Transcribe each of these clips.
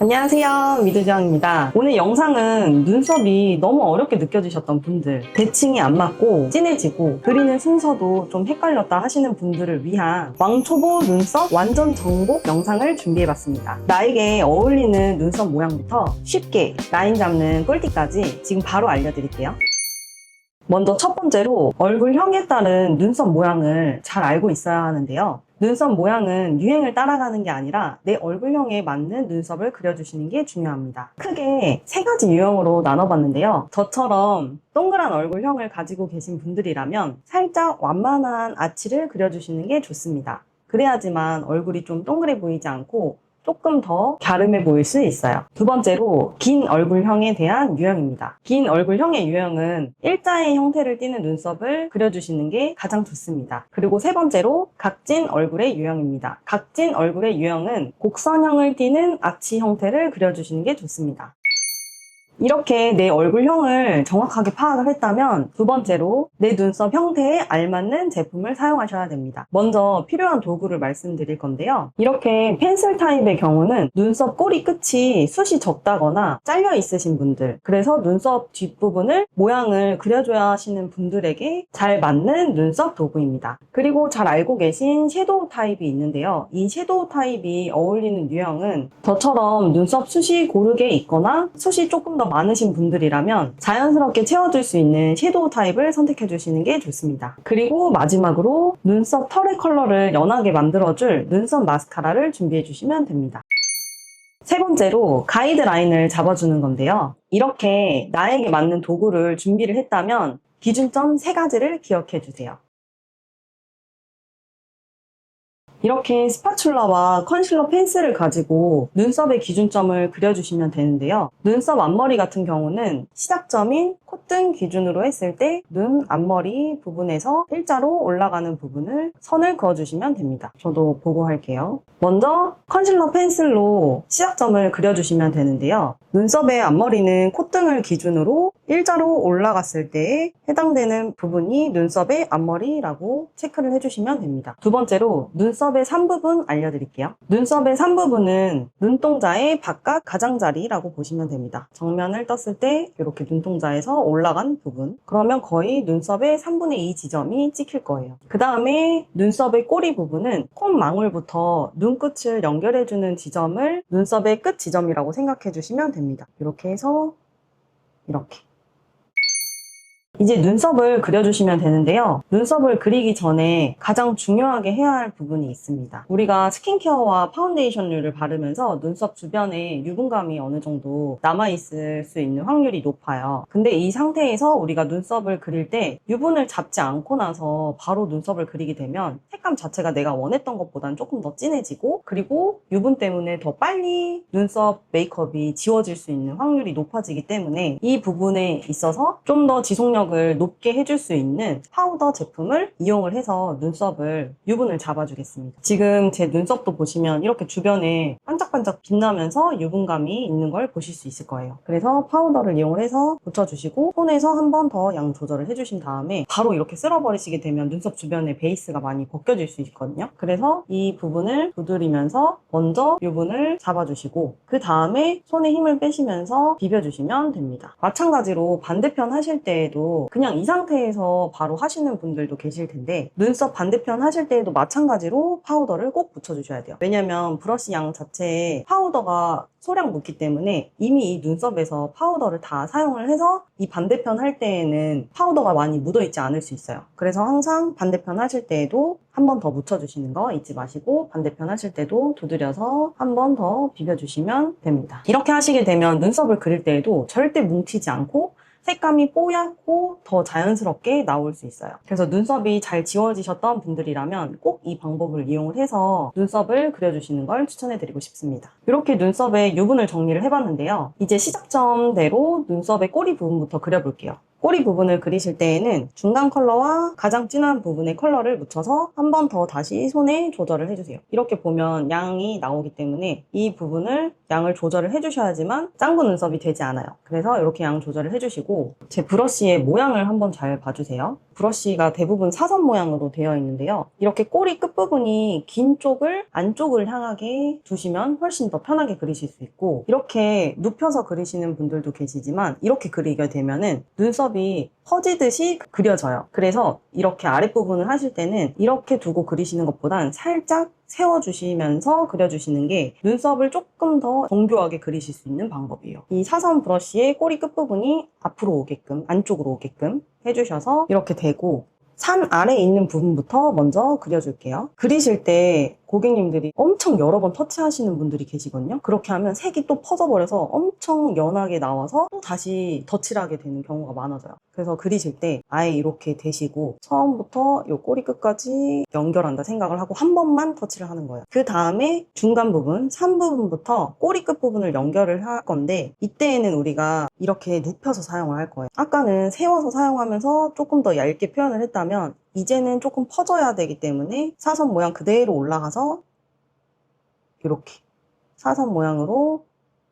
안녕하세요, 미드정입니다. 오늘 영상은 눈썹이 너무 어렵게 느껴지셨던 분들, 대칭이 안 맞고 진해지고 그리는 순서도 좀 헷갈렸다 하시는 분들을 위한 왕초보 눈썹 완전 정복 영상을 준비해봤습니다. 나에게 어울리는 눈썹 모양부터 쉽게 라인 잡는 꿀팁까지 지금 바로 알려드릴게요. 먼저 첫 번째로 얼굴형에 따른 눈썹 모양을 잘 알고 있어야 하는데요. 눈썹 모양은 유행을 따라가는 게 아니라 내 얼굴형에 맞는 눈썹을 그려주시는 게 중요합니다. 크게 세 가지 유형으로 나눠봤는데요. 저처럼 동그란 얼굴형을 가지고 계신 분들이라면 살짝 완만한 아치를 그려주시는 게 좋습니다. 그래야지만 얼굴이 좀 동그래 보이지 않고 조금 더 갸름해 보일 수 있어요. 두 번째로 긴 얼굴형에 대한 유형입니다. 긴 얼굴형의 유형은 일자의 형태를 띠는 눈썹을 그려주시는 게 가장 좋습니다. 그리고 세 번째로 각진 얼굴의 유형입니다. 각진 얼굴의 유형은 곡선형을 띠는 아치 형태를 그려주시는 게 좋습니다. 이렇게 내 얼굴형을 정확하게 파악을 했다면 두 번째로 내 눈썹 형태에 알맞는 제품을 사용하셔야 됩니다. 먼저 필요한 도구를 말씀드릴 건데요. 이렇게 펜슬 타입의 경우는 눈썹 꼬리 끝이 숱이 적다거나 잘려 있으신 분들, 그래서 눈썹 뒷부분을 모양을 그려줘야 하시는 분들에게 잘 맞는 눈썹 도구입니다. 그리고 잘 알고 계신 섀도우 타입이 있는데요. 이 섀도우 타입이 어울리는 유형은 저처럼 눈썹 숱이 고르게 있거나 숱이 조금 더 많으신 분들이라면 자연스럽게 채워줄 수 있는 섀도우 타입을 선택해 주시는 게 좋습니다. 그리고 마지막으로 눈썹 털의 컬러를 연하게 만들어줄 눈썹 마스카라를 준비해 주시면 됩니다. 세 번째로 가이드라인을 잡아주는 건데요. 이렇게 나에게 맞는 도구를 준비를 했다면 기준점 세 가지를 기억해 주세요. 이렇게 스파츌라와 컨실러 펜슬을 가지고 눈썹의 기준점을 그려주시면 되는데요. 눈썹 앞머리 같은 경우는 시작점인 콧등 기준으로 했을 때 눈 앞머리 부분에서 일자로 올라가는 부분을 선을 그어주시면 됩니다. 저도 보고 할게요. 먼저 컨실러 펜슬로 시작점을 그려주시면 되는데요. 눈썹의 앞머리는 콧등을 기준으로 일자로 올라갔을 때에 해당되는 부분이 눈썹의 앞머리라고 체크를 해주시면 됩니다. 두 번째로 눈썹의 3부분 알려드릴게요. 눈썹의 3부분은 눈동자의 바깥 가장자리라고 보시면 됩니다. 정면을 떴을 때 이렇게 눈동자에서 올라간 부분, 그러면 거의 눈썹의 3분의 2 지점이 찍힐 거예요. 그 다음에 눈썹의 꼬리 부분은 콧망울부터 눈끝을 연결해주는 지점을 눈썹의 끝 지점이라고 생각해 주시면 됩니다. 이렇게 해서 이렇게. 이제 눈썹을 그려주시면 되는데요. 눈썹을 그리기 전에 가장 중요하게 해야 할 부분이 있습니다. 우리가 스킨케어와 파운데이션류를 바르면서 눈썹 주변에 유분감이 어느 정도 남아있을 수 있는 확률이 높아요. 근데 이 상태에서 우리가 눈썹을 그릴 때 유분을 잡지 않고 나서 바로 눈썹을 그리게 되면 색감 자체가 내가 원했던 것보다는 조금 더 진해지고, 그리고 유분 때문에 더 빨리 눈썹 메이크업이 지워질 수 있는 확률이 높아지기 때문에 이 부분에 있어서 좀 더 지속력을 높게 해줄 수 있는 파우더 제품을 이용을 해서 눈썹을 유분을 잡아주겠습니다. 지금 제 눈썹도 보시면 이렇게 주변에 반짝반짝 빛나면서 유분감이 있는 걸 보실 수 있을 거예요. 그래서 파우더를 이용을 해서 붙여주시고 손에서 한 번 더 양 조절을 해주신 다음에 바로 이렇게 쓸어버리시게 되면 눈썹 주변에 베이스가 많이 벗겨질 수 있거든요. 그래서 이 부분을 두드리면서 먼저 유분을 잡아주시고 그 다음에 손에 힘을 빼시면서 비벼주시면 됩니다. 마찬가지로 반대편 하실 때에도 그냥 이 상태에서 바로 하시는 분들도 계실 텐데 눈썹 반대편 하실 때에도 마찬가지로 파우더를 꼭 붙여주셔야 돼요. 왜냐면 브러쉬 양 자체에 파우더가 소량 묻기 때문에 이미 이 눈썹에서 파우더를 다 사용을 해서 이 반대편 할 때에는 파우더가 많이 묻어있지 않을 수 있어요. 그래서 항상 반대편 하실 때에도 한 번 더 묻혀주시는 거 잊지 마시고 반대편 하실 때도 두드려서 한 번 더 비벼주시면 됩니다. 이렇게 하시게 되면 눈썹을 그릴 때에도 절대 뭉치지 않고 색감이 뽀얗고 더 자연스럽게 나올 수 있어요. 그래서 눈썹이 잘 지워지셨던 분들이라면 꼭 이 방법을 이용을 해서 눈썹을 그려주시는 걸 추천해드리고 싶습니다. 이렇게 눈썹의 유분을 정리를 해봤는데요. 이제 시작점대로 눈썹의 꼬리 부분부터 그려볼게요. 꼬리 부분을 그리실 때에는 중간 컬러와 가장 진한 부분의 컬러를 묻혀서 한 번 더 다시 손에 조절을 해주세요. 이렇게 보면 양이 나오기 때문에 이 부분을 양을 조절을 해주셔야지만 짱구 눈썹이 되지 않아요. 그래서 이렇게 양 조절을 해주시고 제 브러쉬의 모양을 한번 잘 봐주세요. 브러쉬가 대부분 사선 모양으로 되어 있는데요. 이렇게 꼬리 끝부분이 긴 쪽을 안쪽을 향하게 두시면 훨씬 더 편하게 그리실 수 있고, 이렇게 눕혀서 그리시는 분들도 계시지만 이렇게 그리게 되면은 눈썹이 퍼지듯이 그려져요. 그래서 이렇게 아랫부분을 하실 때는 이렇게 두고 그리시는 것보단 살짝 세워주시면서 그려주시는 게 눈썹을 조금 더 정교하게 그리실 수 있는 방법이에요. 이 사선 브러쉬의 꼬리 끝부분이 앞으로 오게끔, 안쪽으로 오게끔 해주셔서 이렇게 대고 산 아래에 있는 부분부터 먼저 그려줄게요. 그리실 때 고객님들이 엄청 여러 번 터치하시는 분들이 계시거든요. 그렇게 하면 색이 또 퍼져버려서 엄청 연하게 나와서 또 다시 덧칠을 하게 되는 경우가 많아져요. 그래서 그리실 때 아예 이렇게 대시고 처음부터 이 꼬리 끝까지 연결한다 생각을 하고 한 번만 터치를 하는 거예요. 그 다음에 중간 부분, 산 부분부터 꼬리 끝 부분을 연결을 할 건데, 이때에는 우리가 이렇게 눕혀서 사용을 할 거예요. 아까는 세워서 사용하면서 조금 더 얇게 표현을 했다면 이제는 조금 퍼져야 되기 때문에 사선 모양 그대로 올라가서 이렇게 사선 모양으로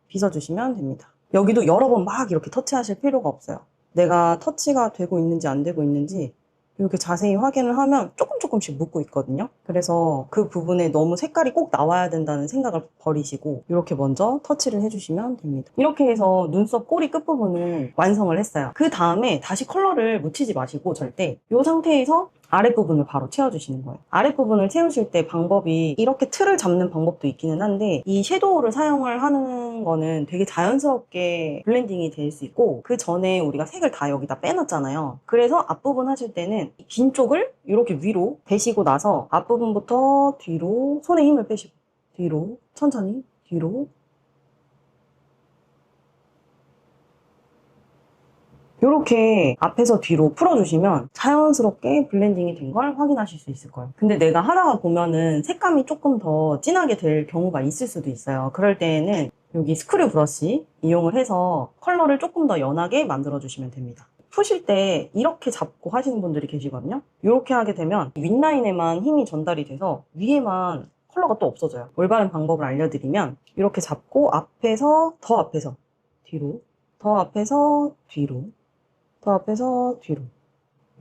빗어주시면 됩니다. 여기도 여러 번 막 이렇게 터치하실 필요가 없어요. 내가 터치가 되고 있는지 안 되고 있는지 이렇게 자세히 확인을 하면 조금씩 묻고 있거든요. 그래서 그 부분에 너무 색깔이 꼭 나와야 된다는 생각을 버리시고 이렇게 먼저 터치를 해주시면 됩니다. 이렇게 해서 눈썹 꼬리 끝부분을 완성을 했어요. 그 다음에 다시 컬러를 묻히지 마시고 절대 이 상태에서 아랫부분을 바로 채워주시는 거예요. 아랫부분을 채우실 때 방법이 이렇게 틀을 잡는 방법도 있기는 한데, 이 섀도우를 사용을 하는 거는 되게 자연스럽게 블렌딩이 될 수 있고, 그 전에 우리가 색을 다 여기다 빼놨잖아요. 그래서 앞부분 하실 때는 긴 쪽을 이렇게 위로 대시고 나서 앞부분부터 뒤로 손에 힘을 빼시고 뒤로 천천히 뒤로 이렇게 앞에서 뒤로 풀어주시면 자연스럽게 블렌딩이 된 걸 확인하실 수 있을 거예요. 근데 내가 하다가 보면은 색감이 조금 더 진하게 될 경우가 있을 수도 있어요. 그럴 때에는 여기 스크류 브러쉬 이용을 해서 컬러를 조금 더 연하게 만들어 주시면 됩니다. 푸실 때 이렇게 잡고 하시는 분들이 계시거든요. 이렇게 하게 되면 윗라인에만 힘이 전달이 돼서 위에만 컬러가 또 없어져요. 올바른 방법을 알려드리면 이렇게 잡고 앞에서 더 앞에서 뒤로, 더 앞에서 뒤로, 더 앞에서 뒤로,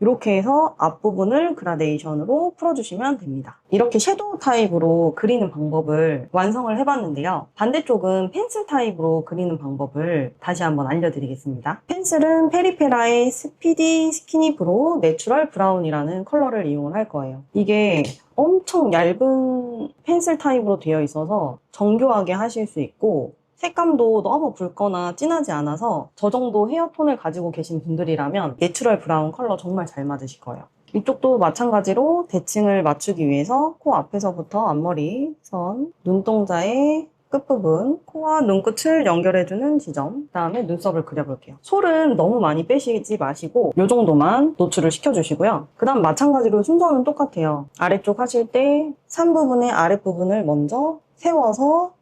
이렇게 해서 앞부분을 그라데이션으로 풀어주시면 됩니다. 이렇게 섀도우 타입으로 그리는 방법을 완성을 해봤는데요. 반대쪽은 펜슬 타입으로 그리는 방법을 다시 한번 알려드리겠습니다. 펜슬은 페리페라의 스피디 스키니 브로우 내추럴 브라운이라는 컬러를 이용을 할 거예요. 이게 엄청 얇은 펜슬 타입으로 되어 있어서 정교하게 하실 수 있고, 색감도 너무 붉거나 진하지 않아서 저 정도 헤어톤을 가지고 계신 분들이라면 내추럴 브라운 컬러 정말 잘 맞으실 거예요. 이쪽도 마찬가지로 대칭을 맞추기 위해서 코 앞에서부터 앞머리, 선, 눈동자의 끝부분, 코와 눈끝을 연결해주는 지점, 그 다음에 눈썹을 그려볼게요. 솔은 너무 많이 빼시지 마시고 이 정도만 노출을 시켜주시고요. 그 다음 마찬가지로 순서는 똑같아요. 아래쪽 하실 때 산 부분의 아랫부분을 먼저 세워서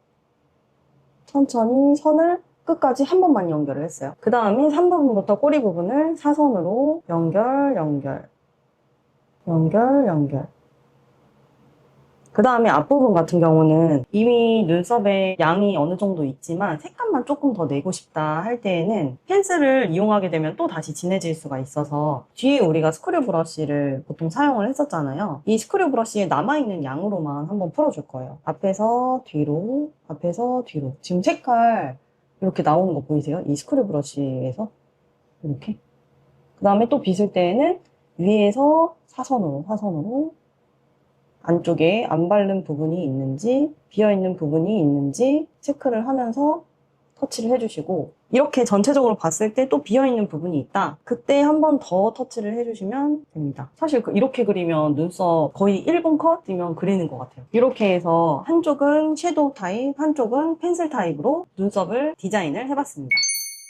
천천히 선을 끝까지 한 번만 연결을 했어요. 그 다음에 3부분부터 꼬리 부분을 사선으로 연결, 연결, 연결, 연결. 그 다음에 앞부분 같은 경우는 이미 눈썹에 양이 어느 정도 있지만 색감만 조금 더 내고 싶다 할 때에는 펜슬을 이용하게 되면 또 다시 진해질 수가 있어서 뒤에 우리가 스크류 브러쉬를 보통 사용을 했었잖아요. 이 스크류 브러쉬에 남아있는 양으로만 한번 풀어줄 거예요. 앞에서 뒤로, 앞에서 뒤로. 지금 색깔 이렇게 나오는 거 보이세요? 이 스크류 브러쉬에서 이렇게. 그 다음에 또 빗을 때에는 위에서 사선으로, 사선으로 안쪽에 안 바른 부분이 있는지 비어있는 부분이 있는지 체크를 하면서 터치를 해주시고, 이렇게 전체적으로 봤을 때 또 비어있는 부분이 있다, 그때 한 번 더 터치를 해주시면 됩니다. 사실 이렇게 그리면 눈썹 거의 1분 컷이면 그리는 것 같아요. 이렇게 해서 한쪽은 섀도우 타입, 한쪽은 펜슬 타입으로 눈썹을 디자인을 해봤습니다.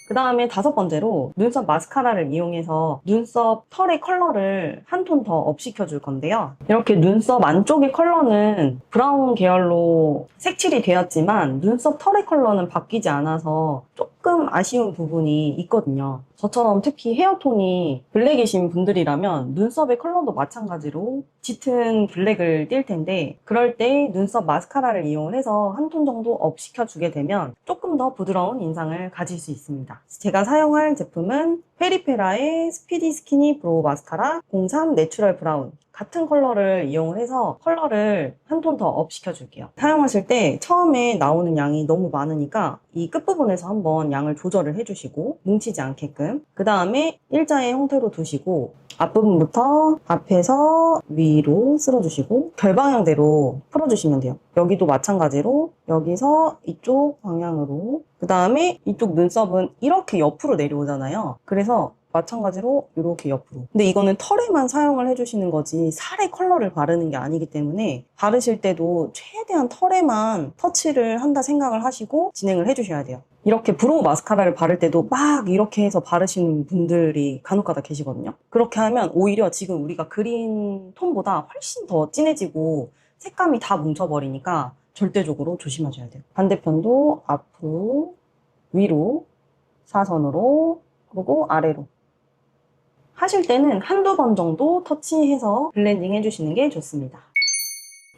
그 다음에 5번째로 눈썹 마스카라를 이용해서 눈썹 털의 컬러를 한 톤 더 업시켜줄 건데요. 이렇게 눈썹 안쪽의 컬러는 브라운 계열로 색칠이 되었지만 눈썹 털의 컬러는 바뀌지 않아서 조금 조금 아쉬운 부분이 있거든요. 저처럼 특히 헤어톤이 블랙이신 분들이라면 눈썹의 컬러도 마찬가지로 짙은 블랙을 띌 텐데, 그럴 때 눈썹 마스카라를 이용해서 한 톤 정도 업 시켜주게 되면 조금 더 부드러운 인상을 가질 수 있습니다. 제가 사용할 제품은 페리페라의 스피디 스키니 브로우 마스카라 03 내추럴 브라운, 같은 컬러를 이용을 해서 컬러를 한 톤 더 업 시켜줄게요. 사용하실 때 처음에 나오는 양이 너무 많으니까 이 끝부분에서 한번 양을 조절을 해주시고, 뭉치지 않게끔, 그 다음에 일자의 형태로 두시고 앞부분부터 앞에서 위로 쓸어주시고 결방향대로 풀어주시면 돼요. 여기도 마찬가지로 여기서 이쪽 방향으로, 그 다음에 이쪽 눈썹은 이렇게 옆으로 내려오잖아요. 그래서 마찬가지로 이렇게 옆으로. 근데 이거는 털에만 사용을 해주시는 거지 살에 컬러를 바르는 게 아니기 때문에 바르실 때도 최대한 털에만 터치를 한다 생각을 하시고 진행을 해주셔야 돼요. 이렇게 브로우 마스카라를 바를 때도 막 이렇게 해서 바르시는 분들이 간혹가다 계시거든요. 그렇게 하면 오히려 지금 우리가 그린 톤보다 훨씬 더 진해지고 색감이 다 뭉쳐버리니까 절대적으로 조심하셔야 돼요. 반대편도 앞으로, 위로, 사선으로, 그리고 아래로. 하실 때는 한두 번 정도 터치해서 블렌딩 해주시는 게 좋습니다.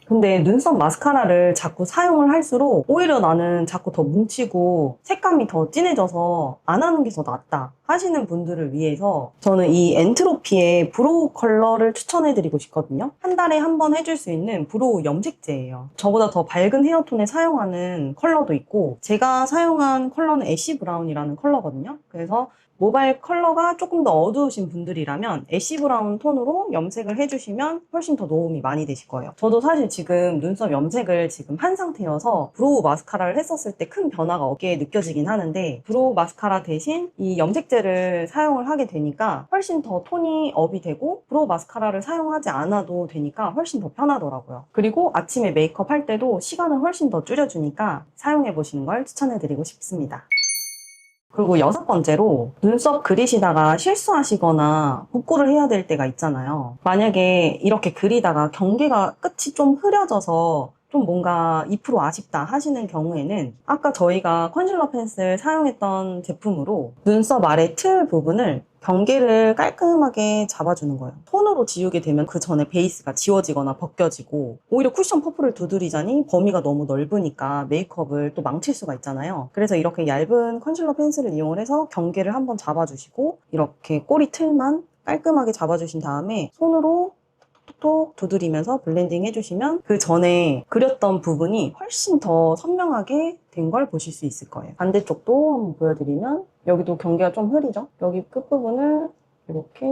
근데 눈썹 마스카라를 자꾸 사용을 할수록 오히려 나는 자꾸 더 뭉치고 색감이 더 진해져서 안 하는 게 더 낫다 하시는 분들을 위해서 저는 이 엔트로피의 브로우 컬러를 추천해드리고 싶거든요. 한 달에 한 번 해줄 수 있는 브로우 염색제예요. 저보다 더 밝은 헤어톤에 사용하는 컬러도 있고, 제가 사용한 컬러는 애쉬 브라운이라는 컬러거든요. 그래서 모발 컬러가 조금 더 어두우신 분들이라면 애쉬 브라운 톤으로 염색을 해주시면 훨씬 더 도움이 많이 되실 거예요. 저도 사실 지금 눈썹 염색을 지금 한 상태여서 브로우 마스카라를 했었을 때 큰 변화가 없게 느껴지긴 하는데, 브로우 마스카라 대신 이 염색제를 사용을 하게 되니까 훨씬 더 톤이 업이 되고 브로우 마스카라를 사용하지 않아도 되니까 훨씬 더 편하더라고요. 그리고 아침에 메이크업 할 때도 시간을 훨씬 더 줄여주니까 사용해 보시는 걸 추천해드리고 싶습니다. 그리고 6번째로, 눈썹 그리시다가 실수하시거나 복구를 해야 될 때가 있잖아요. 만약에 이렇게 그리다가 경계가 끝이 좀 흐려져서 좀 뭔가 2% 아쉽다 하시는 경우에는 아까 저희가 컨실러 펜슬 사용했던 제품으로 눈썹 아래 틀 부분을 경계를 깔끔하게 잡아주는 거예요. 톤으로 지우게 되면 그 전에 베이스가 지워지거나 벗겨지고 오히려 쿠션 퍼프를 두드리자니 범위가 너무 넓으니까 메이크업을 또 망칠 수가 있잖아요. 그래서 이렇게 얇은 컨실러 펜슬을 이용해서 경계를 한번 잡아주시고 이렇게 꼬리 틀만 깔끔하게 잡아주신 다음에 손으로 톡톡 두드리면서 블렌딩 해주시면 그 전에 그렸던 부분이 훨씬 더 선명하게 된 걸 보실 수 있을 거예요. 반대쪽도 한번 보여드리면 여기도 경계가 좀 흐리죠? 여기 끝부분을 이렇게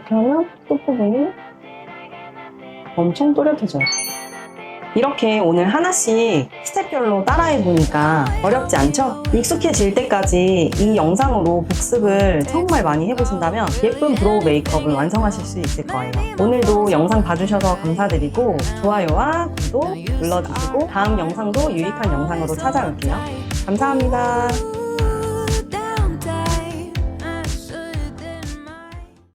하면 끝부분이 엄청 또렷해져요. 이렇게 오늘 하나씩 스텝별로 따라해보니까 어렵지 않죠? 익숙해질 때까지 이 영상으로 복습을 정말 많이 해보신다면 예쁜 브로우 메이크업을 완성하실 수 있을 거예요. 오늘도 영상 봐주셔서 감사드리고 좋아요와 구독 눌러주시고 다음 영상도 유익한 영상으로 찾아올게요. 감사합니다.